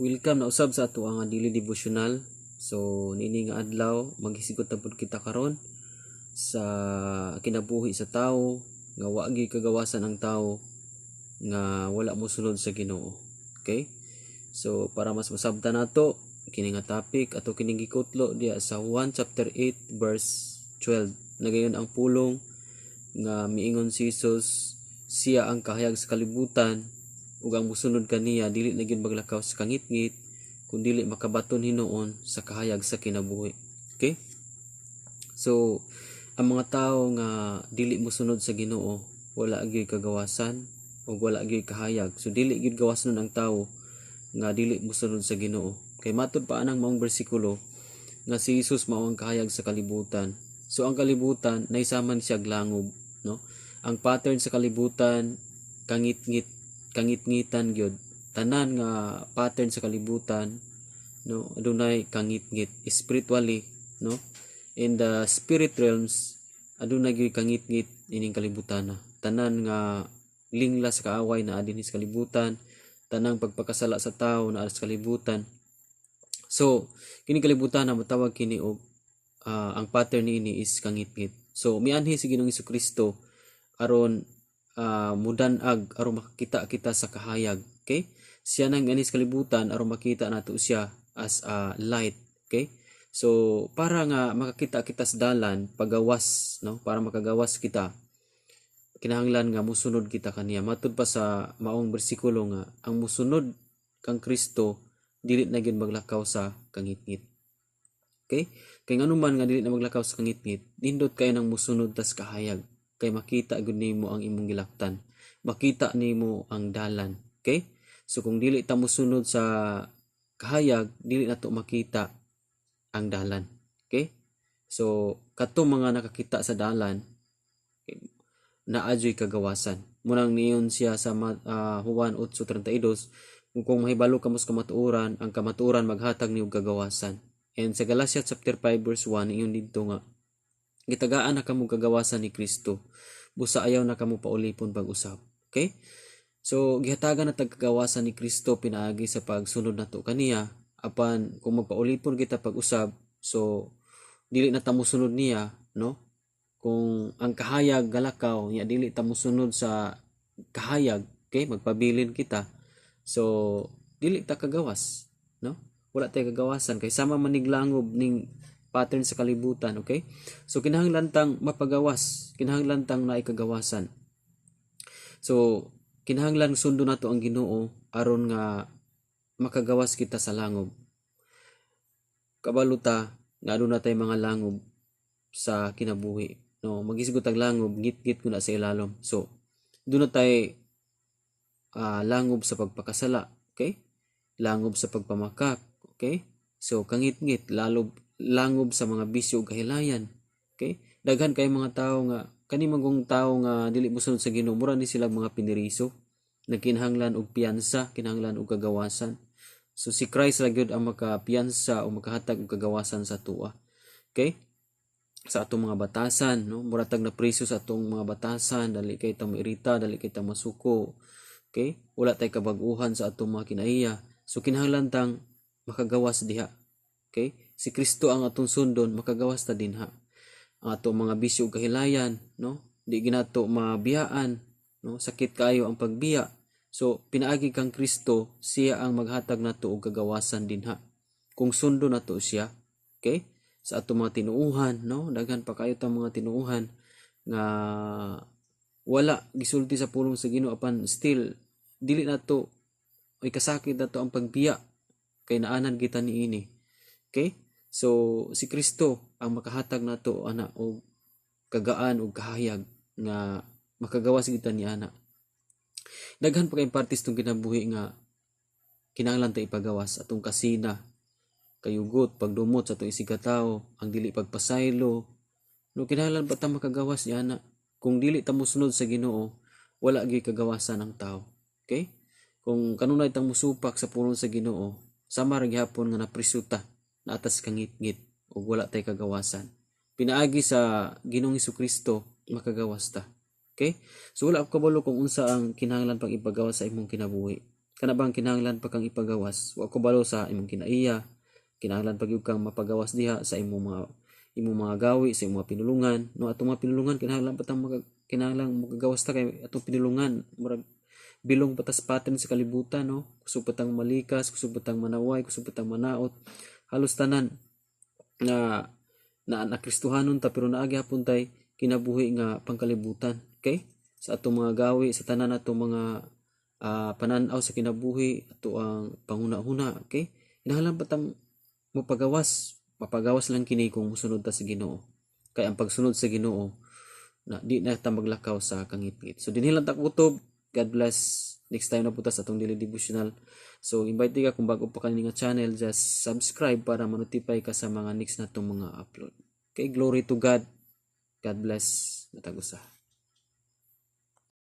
Welcome na usab sa ato ang daily devotional. So nini nga adlaw maghisikot na pud kita karon sa kinabuhi sa tawo nga wa gyud kagawasan ang tawo nga wala mo sunod sa Ginoo. Okay? So para mas masabtan nato kini nga topic ato kining gikutlo diya sa 1 chapter 8 verse 12. Nagayon ang pulong nga miingon si Jesus siya ang kahayag sa kalibutan ug ang musunod kaniya dili na gyud maglakaw sa kangitngit kundi makabaton hinuon sa kahayag sa kinabuhi. Okay? So ang mga tawo nga dili mosunod sa Ginoo wala gyud kagawasan ug wala gyud kahayag. So dili gyud gawason ang tawo nga dili mosunod sa Ginoo. Kay matud pa anang maong bersikulo nga si Jesus mao ang kahayag sa kalibutan. So ang kalibutan naisaman siya langob, no? Ang pattern sa kalibutan kangitngitan gyud. Tanan nga pattern sa kalibutan, no, adunay kangitngit spiritually, no? In the spirit realms adunay gyud kangitngit ining kalibutan. Tanan nga linglas sa kaaway na adin sa kalibutan, tanang pagpakasala sa tao na sa kalibutan. So kini kalibutan na matawag kini og ang pattern niini is kangitngit. So mianhi si Ginoong Jesucristo aron mudanag aron makita kita sa kahayag. Okay? Siya nang ganis kalibutan aron makita nato siya as a light. Okay? So para nga makakita kita sa dalan pagawas, no? Para makagawas kita kinahanglan nga musunod kita kaniya. Matud pa sa maong bersikulo nga ang musunod kang Kristo dili na gyud maglakaw sa kangitngit. Okay? Kay nganuman nga dili na maglakaw sa kangitngit, nindot kay nang musunod tas kahayag. Kay makita gud nimo ang imong gilaktan. Makita nimo ang dalan. Okay? So kung dili ta mosunod sa kahayag, dili nato makita ang dalan. Okay? So kato mga nakakita sa dalan, naadyoy kagawasan. Munang niyon siya sa Juan 8:32, kung mahibalo kamo sa kamatuoran, ang kamatuoran maghatag niyo kagawasan. And sa Galatia chapter 5 verse 1, iyon dito nga gitagaan na kamo kagawasan ni Kristo. Busa ayaw na kamo paulipon pag-usab. Okay? So gihatagan na tag kagawasan ni Kristo pinaagi sa pagsunod nato kaniya. Apan kung magpaulipon kita pag-usab, so dili na ta mosunod niya, no? Kung ang kahayag galakaw nya dili ta mosunod sa kahayag, okay? Magpabilin kita. So dili ta kagawas, no? Wala tay kagawasan kay sama maniglangob ning pattern sa kalibutan. Okay? So kinahanglan tang mapagawas, kinahanglan tang naikagawasan. So kinahanglan sundo nato ang Ginoo aron nga makagawas kita sa langob. Kabaluta nga aduna tay mga langob sa kinabuhi, no? Magisgot ang langob git-git ko na sa ilalom. So doon na tay langob sa pagpakasala. Okay? Langob sa pagpamakak. Okay? So kangit-ngit langob sa mga bisyo ug kahilayan. Okay? Daghan kay mga tawo nga kani magong tawo nga dili mosunod sa Ginoo, mura ni sila mga piniriso, nagkinahanglan og piyansa, kinahanglan og kagawasan. So si Christ ra gyud ang makapiyansa o makahatag og kagawasan sa tuwa. Okay? Sa atong mga batasan, no? Muratag na preso sa atong mga batasan, dali kay ta mairita, dali kay ta masuko. Okay? Wala tay kabag-uhan sa atong mga kinaiya. So kinahanglan tang makagawas diha. Okay? Si Kristo ang atong sundon, makagawas ta dinha. Ang atong mga bisyo ug kahilayan, no? Di ginato mabiyaan, no? Sakit kayo ang pagbiya. So pinaagi kang Kristo, siya ang maghatag nato og kagawasan dinha. Kung sundo nato siya, okay? Sa atong mga tinuuhan, no? Daghan pa kayo tang mga tinuuhan nga wala gisulti sa pulong sa Ginoo apan still dili nato ay kasakit nato ang pagbiya kay naanan kita niini. Okay? So si Kristo ang makahatag nato ana og kagaan og kahayag nga makagawas kita ni ana. Daghan pa kay parties tong kinabuhi nga kinahanglan ta ipagawas atong kasina, kayugot, pagdumot sa atong isigataw, ang dili pagpasaylo. No kinahanglan pa ta makagawas ni ana. Kung dili ta mosunod sa Ginoo, wala gyud kagawasan ang tao. Okay? Kung kanunay tang musupak sa pulong sa Ginoo, sama ra gyapon nga naprisuta na atas kangitngit ug wala tay kagawasan. Pinaagi sa Ginoong Jesucristo makagawas ta. Okay? So wala ko kabalo kung unsa ang kinahanglan pang ipagawas sa imong kinabuhi. kana bang kinahanglan pa kang ipagawas, wa ko balo sa imong kinaiya, kinahanglan pa gyud kang mapagawas diha sa imong mga gawi, sa imong mga pinulungan, no? Atong mga pinulungan kinahanglan pa tang kinahanglan magagawas ta kay atong pinulungan murag bilong patas paten sa kalibutan, no? Kusog patang malikas, kusog patang manaway, kusog patang manaot, halos tanan na Kristohanon ta pero naagi hapon tay kinabuhi nga pangkalibutan. Okay? Sa atong mga gawi, sa tanan atong mga pananaw sa kinabuhi, ato ang panguna-huna. Okay? Kinahanglan pa tang mapagawas lang kini kung musunod ta sa Ginoo. Kay ang pagsunod sa Ginoo na di na ta maglakaw sa kangit-ngit. So dinhi lang ta kutob. God bless. Next time na puta sa atong daily devotional. So invite ka kung bago pa kanina nga channel, just subscribe para ma-notify ka sa mga next na itong mga upload. Okay, glory to God. God bless. Matagusa.